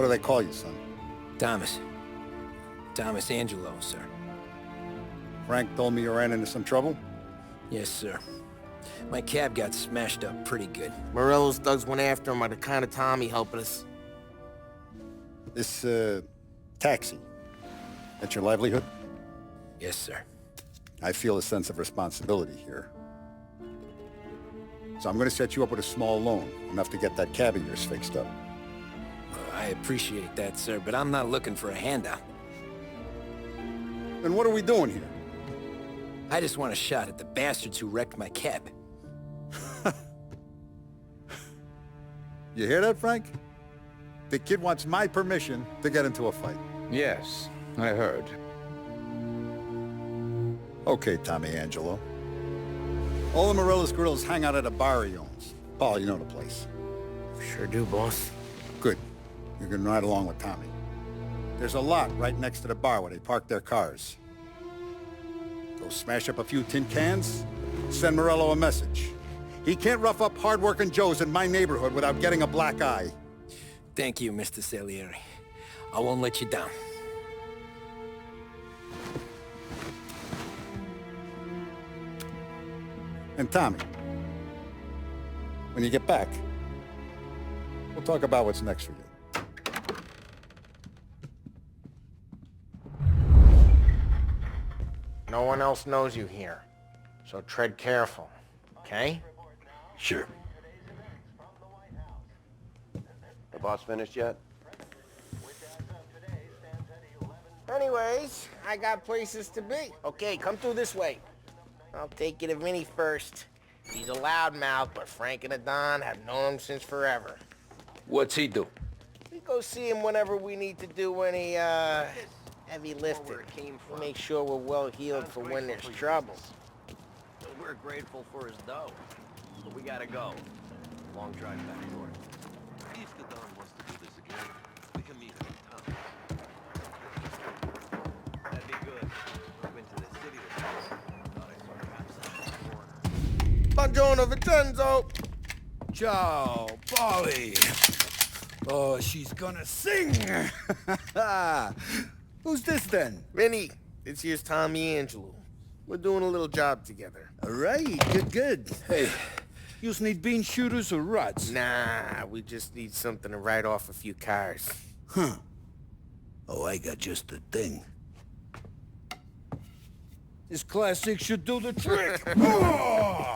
What do they call you, son? Thomas. Thomas Angelo, sir. Frank told me you ran into some trouble? Yes, sir. My cab got smashed up pretty good. Morello's thugs went after him by the kind of Tommy helping us. This, taxi. That's your livelihood? Yes, sir. I feel a sense of responsibility here. So I'm gonna set you up with a small loan, enough to get that cab of yours fixed up. I appreciate that, sir, but I'm not looking for a handout. Then what are we doing here? I just want a shot at the bastards who wrecked my cab. You hear that, Frank? The kid wants my permission to get into a fight. Yes, I heard. Okay, Tommy Angelo. All the Morello's grills hang out at a bar he owns. Paul, you know the place. Sure do, boss. Good. You can ride along with Tommy. There's a lot right next to the bar where they park their cars. Go smash up a few tin cans, send Morello a message. He can't rough up hard-working Joes in my neighborhood without getting a black eye. Thank you, Mr. Salieri. I won't let you down. And Tommy, when you get back, we'll talk about what's next for you. No one else knows you here, so tread careful, okay? Sure. The boss finished yet? Anyways, I got places to be. Okay, come through this way. I'll take you to Vinny first. He's a loudmouth, but Frank and the Don have known him since forever. What's he do? We go see him whenever we need to do any, heavy lifting. We'll make sure we're well healed for when there's trouble. We're grateful for his dough, but we gotta go. Long drive back north. If the Don wants to do this again, we can meet him in town. That'd be good. I've been to the city with us. Thought I saw maps on the corner. Buongiorno, Vincenzo! Ciao, Polly. Oh, she's gonna sing. Who's this then? Vinny, this here's Tommy Angelo. We're doing a little job together. All right, good. Hey, you need bean shooters or rods? Nah, we just need something to write off a few cars. Huh. Oh, I got just the thing. This classic should do the trick. Oh!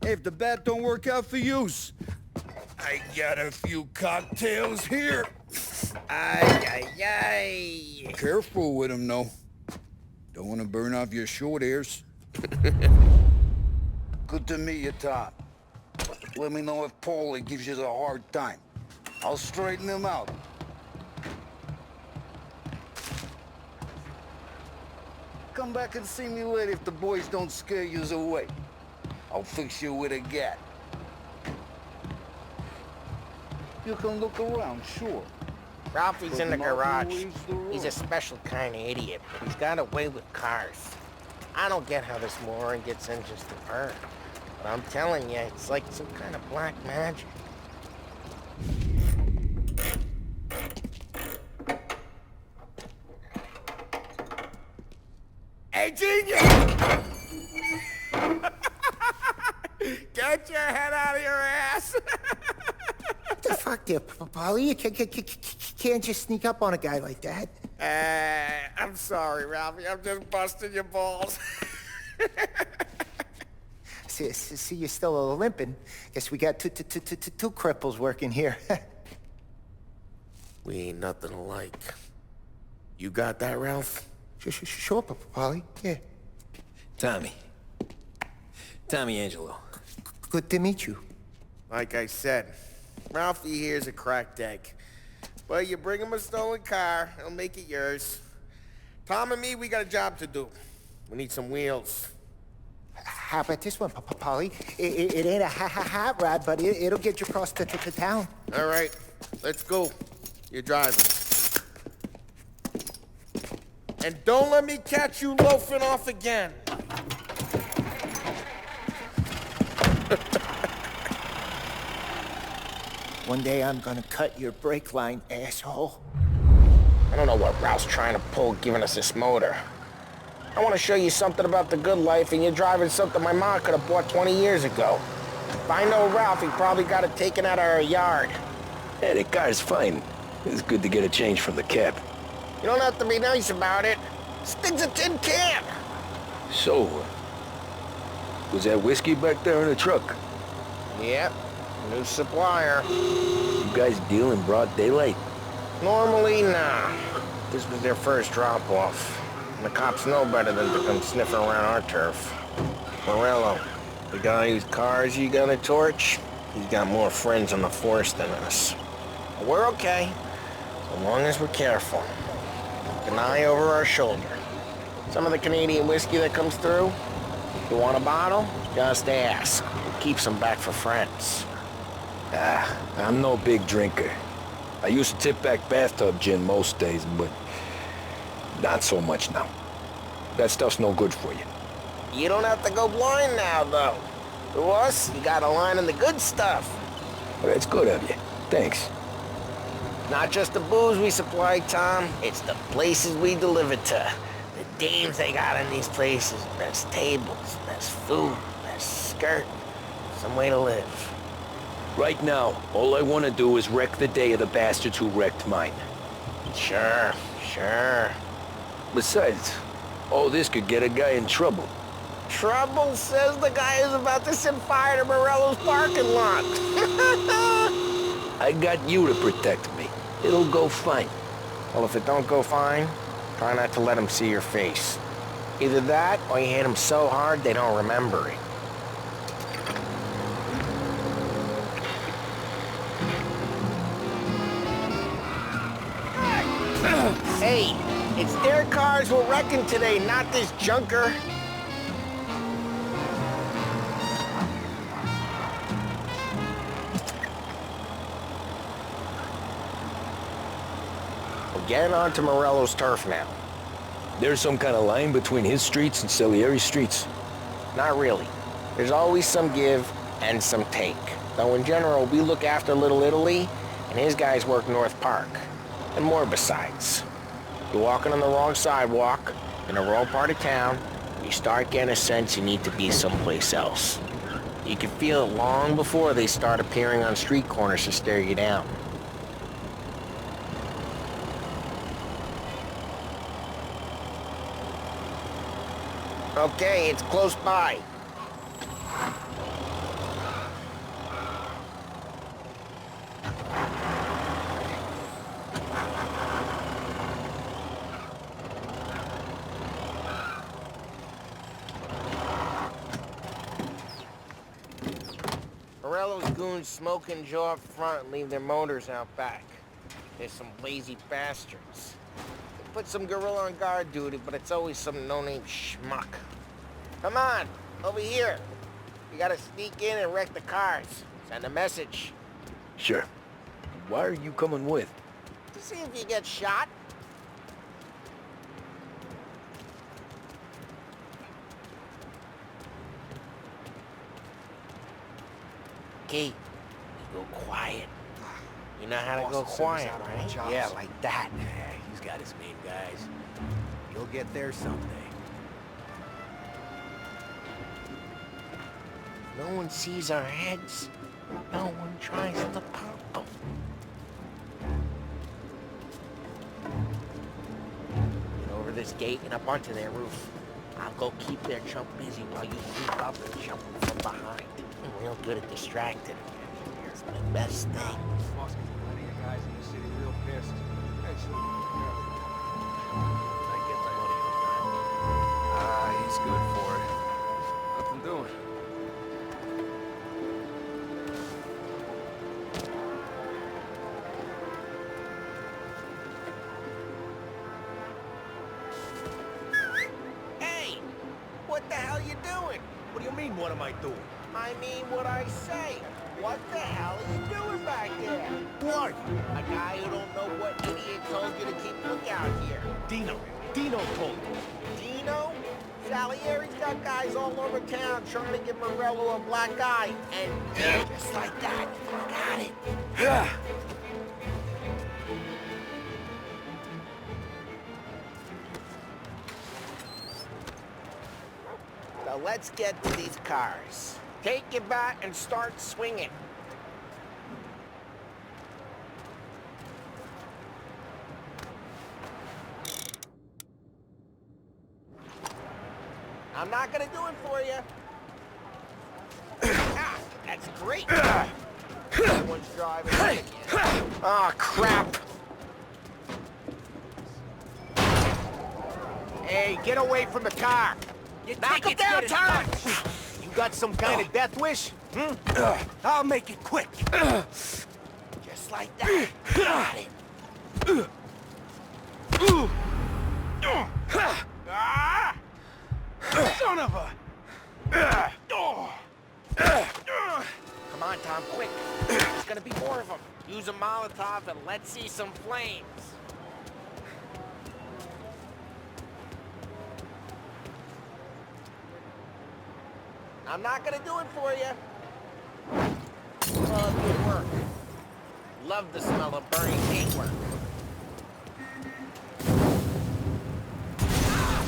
Hey, if the bat don't work out for use, I got a few cocktails here. Ay. Careful with them, though. Don't want to burn off your short hairs. Good to meet you, Tom. Let me know if Paulie gives you the hard time. I'll straighten him out. Come back and see me later if the boys don't scare yous away. I'll fix you with a gat. You can look around, sure. Ralphie's in the garage. He's a special kind of idiot, but he's got a way with cars. I don't get how this moron gets in just to burn. But I'm telling you, it's like some kind of black magic. Hey, genius! Get your head out of your ass! What the fuck there, Polly? You can't just sneak up on a guy like that. I'm sorry, Ralphie. I'm just busting your balls. See, you're still limping. Guess we got two cripples working here. We ain't nothing alike. You got that, Ralph? Sure, Polly. Yeah. Tommy Angelo. Good to meet you. Like I said, Ralphie here's a cracked egg. But you bring him a stolen car, he'll make it yours. Tom and me, we got a job to do. We need some wheels. How about this one, Polly? It ain't a hot rod, but it'll get you across to town. All right, let's go. You're driving. And don't let me catch you loafing off again. One day I'm gonna cut your brake line, asshole. I don't know what Ralph's trying to pull giving us this motor. I want to show you something about the good life, and you're driving something my mom could have bought 20 years ago. If I know Ralph, he probably got it taken out of our yard. Yeah, the car's fine. It's good to get a change from the cab. You don't have to be nice about it. Stig's a tin can. So, was that whiskey back there in the truck? Yep, new supplier. You guys deal in broad daylight? Normally, nah. This was their first drop-off. And the cops know better than to come sniffing around our turf. Morello, the guy whose cars you got a torch, he's got more friends on the force than us. But we're okay, so long as we're careful. Keep an eye over our shoulder. Some of the Canadian whiskey that comes through, if you want a bottle, just ask. It keeps them back for friends. I'm no big drinker. I used to tip back bathtub gin most days, but not so much now. That stuff's no good for you. You don't have to go blind now, though. To us, you got a line in the good stuff. Well, that's good of you. Thanks. Not just the booze we supply, Tom. It's the places we deliver to. The dames they got in these places. Best tables, best food, best skirt. Some way to live. Right now, all I want to do is wreck the day of the bastards who wrecked mine. Sure. Besides, all this could get a guy in trouble. Trouble, says the guy who's about to set fire to Morello's parking lot. I got you to protect me. It'll go fine. Well, if it don't go fine, try not to let him see your face. Either that, or you hit him so hard they don't remember it. Hey, it's their cars we're wrecking today, not this junker. We're getting onto Morello's turf now. There's some kind of line between his streets and Salieri streets. Not really. There's always some give and some take. Though in general, we look after Little Italy, and his guys work North Park. And more besides. You're walking on the wrong sidewalk, in the wrong part of town, you start getting a sense you need to be someplace else. You can feel it long before they start appearing on street corners to stare you down. Okay, it's close by. Morello's goons smoke and jaw up front and leave their motors out back. They're some lazy bastards. They put some gorilla on guard duty, but it's always some no-name schmuck. Come on, over here. You gotta sneak in and wreck the cars. Send a message. Sure. Why are you coming with? To see if you get shot. Okay, you go quiet. You know how to go quiet, right? Yeah, like that. Yeah, he's got his main guys. You'll get there someday. No one sees our heads. No one tries to pop them. Get over this gate and up onto their roof. I'll go keep their chump busy while you creep up and jump from behind. I'm real good at distracting. Here's the best thing. Boss gets plenty of guys in the city real pissed. Actually, I get my money on time. He's good for it. Nothing doing. Hey! What the hell you doing? What do you mean, what am I doing? I mean what I say. What the hell are you doing back there? What? A guy who don't know what idiot told you to keep lookout here. Dino. Dino told me. Dino? Salieri's got guys all over town trying to give Morello a black eye, and just like that, got it. Now let's get to these cars. Take your bat and start swinging. I'm not gonna do it for you. Ah, that's great. Everyone's driving. Oh, crap. Hey, get away from the car. Knock him down, Tom! You got some kind of death wish? I'll make it quick. Just like that. Got it. Son of a... Come on, Tom, quick. There's gonna be more of them. Use a Molotov and let's see some flames. I'm not gonna do it for you. Well, good work. Love the smell of burning paintwork.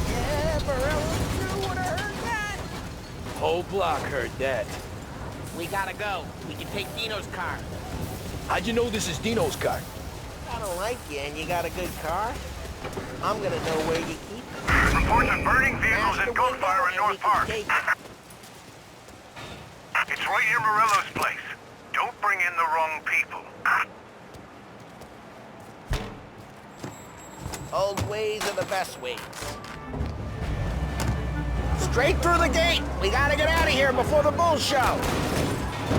Yeah, Morello too would have heard that. Whole block heard that. We gotta go. We can take Dino's car. How'd you know this is Dino's car? I don't like you, and you got a good car. I'm gonna know where you keep it. Reports of burning vehicles Smash and the window gunfire in and North we can Park. take it. It's right near Morello's place. Don't bring in the wrong people. Old ways are the best ways. Straight through the gate. We gotta get out of here before the bull show.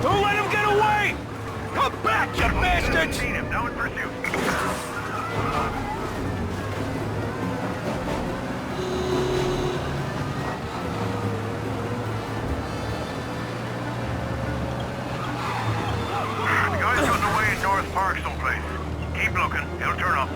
Don't let him get away! Come back, you bastards! Seen him, now in pursuit. The guy's gotten away in North Park someplace. Keep looking, he'll turn up.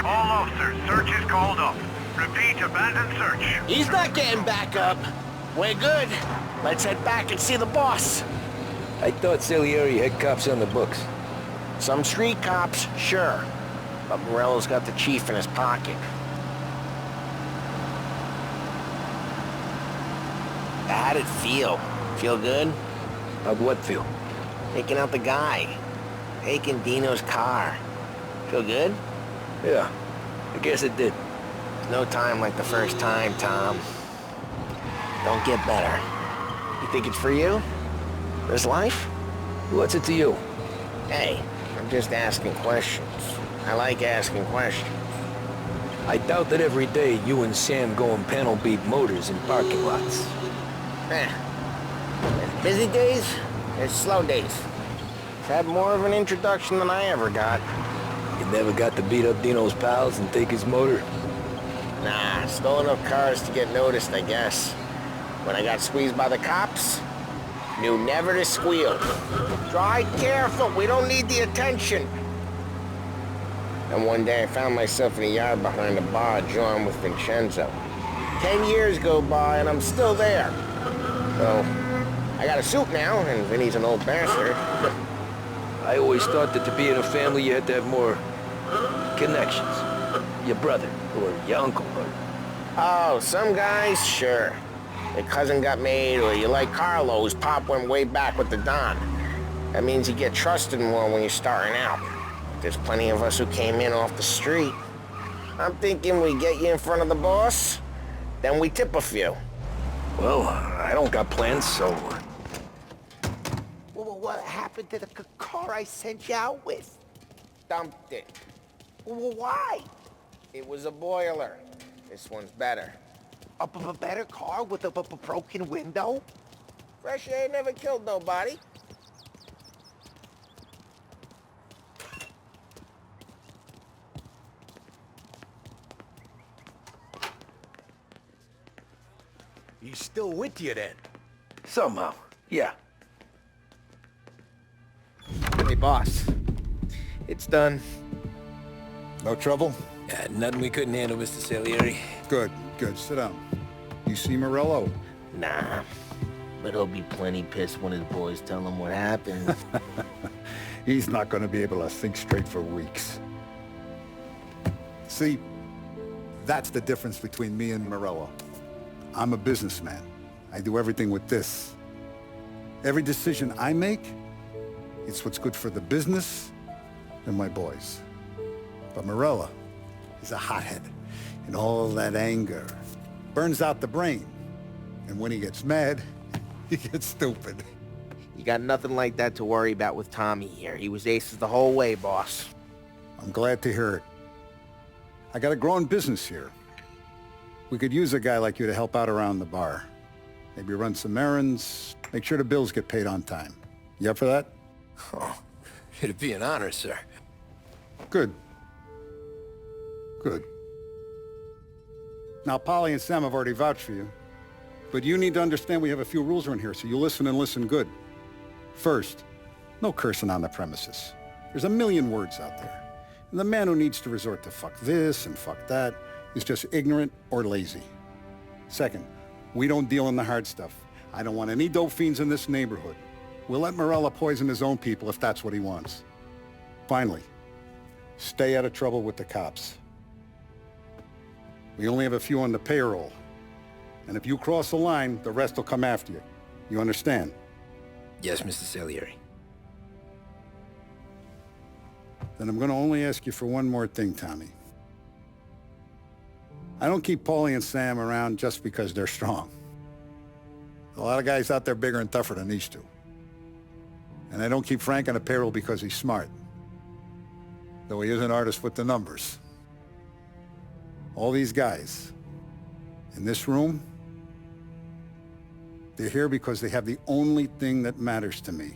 All officers, search is called up. Repeat, abandoned search. He's not getting back up. We're good. Let's head back and see the boss. I thought Salieri had cops on the books. Some street cops, sure. But Morello's got the chief in his pocket. How'd it feel? Feel good? How'd what feel? Taking out the guy. Taking Dino's car. Feel good? Yeah, I guess it did. No time like the first time, Tom. Don't get better. You think it's for you? This life? What's it to you? Hey, I'm just asking questions. I like asking questions. I doubt that every day you and Sam go and panel beat motors in parking lots. There's busy days, there's slow days. It's had more of an introduction than I ever got. You never got to beat up Dino's pals and take his motor? Nah, stole enough cars to get noticed, I guess. When I got squeezed by the cops, knew never to squeal. Drive careful, we don't need the attention. And one day I found myself in a yard behind a bar drawn with Vincenzo. 10 years go by and I'm still there. So, I got a suit now, and Vinny's an old bastard. I always thought that to be in a family you had to have more connections. Your brother, or your uncle, or... Oh, some guys, sure. Your cousin got made, or you like Carlos, Pop went way back with the Don. That means you get trusted more when you're starting out. There's plenty of us who came in off the street. I'm thinking we get you in front of the boss, then we tip a few. Well, I don't got plans, so... Well, what happened to the car I sent you out with? Dumped it. Well, why? It was a boiler. This one's better. A better car with a broken window? Fresh air never killed nobody. He's still with you then? Somehow, yeah. Hey, boss. It's done. No trouble? Yeah, nothing we couldn't handle, Mr. Salieri. Good, good. Sit down. You see Morello? Nah. But he'll be plenty pissed when his boys tell him what happened. He's not going to be able to think straight for weeks. See, that's the difference between me and Morello. I'm a businessman. I do everything with this. Every decision I make, it's what's good for the business and my boys. But Morello, he's a hothead. And all that anger burns out the brain. And when he gets mad, he gets stupid. You got nothing like that to worry about with Tommy here. He was aces the whole way, boss. I'm glad to hear it. I got a growing business here. We could use a guy like you to help out around the bar. Maybe run some errands, make sure the bills get paid on time. You up for that? Oh, it'd be an honor, sir. Good. Good. Now, Polly and Sam have already vouched for you. But you need to understand we have a few rules around here, so you listen and listen good. First, no cursing on the premises. There's a million words out there. And the man who needs to resort to fuck this and fuck that is just ignorant or lazy. Second, we don't deal in the hard stuff. I don't want any dope fiends in this neighborhood. We'll let Morello poison his own people if that's what he wants. Finally, stay out of trouble with the cops. We only have a few on the payroll. And if you cross the line, the rest will come after you. You understand? Yes, Mr. Salieri. Then I'm going to only ask you for one more thing, Tommy. I don't keep Paulie and Sam around just because they're strong. A lot of guys out there bigger and tougher than these two. And I don't keep Frank on the payroll because he's smart. Though he is an artist with the numbers. All these guys in this room, they're here because they have the only thing that matters to me.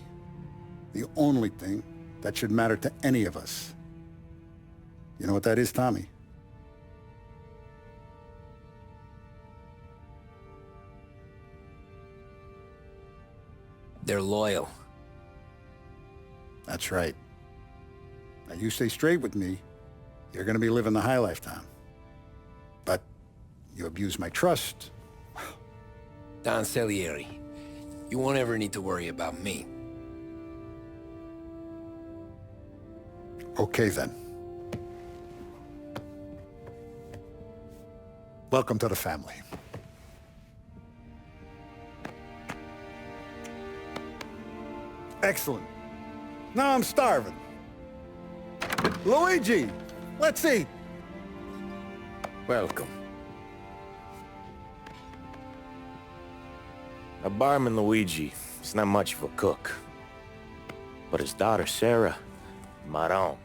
The only thing that should matter to any of us. You know what that is, Tommy? They're loyal. That's right. Now you stay straight with me, you're gonna be living the high life, Tom. But you abuse my trust. Don Salieri, you won't ever need to worry about me. Okay then. Welcome to the family. Excellent. Now I'm starving. Luigi, let's eat. Welcome. A barman Luigi is not much of a cook. But his daughter Sarah, Maron.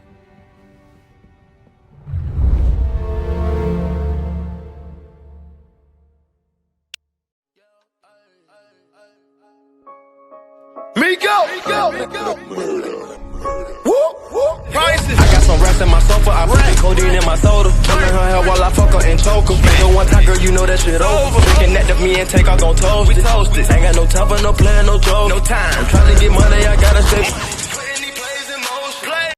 I got some rats in my sofa, I put the codeine in my soda. Pulling her hair while I fuck her and choke her. Nigga one time, girl, you know that shit over. We connect to me and take off, gon' toast it. Ain't got no time for no plan, no joke. No time. I'm trying to get money, I gotta stay.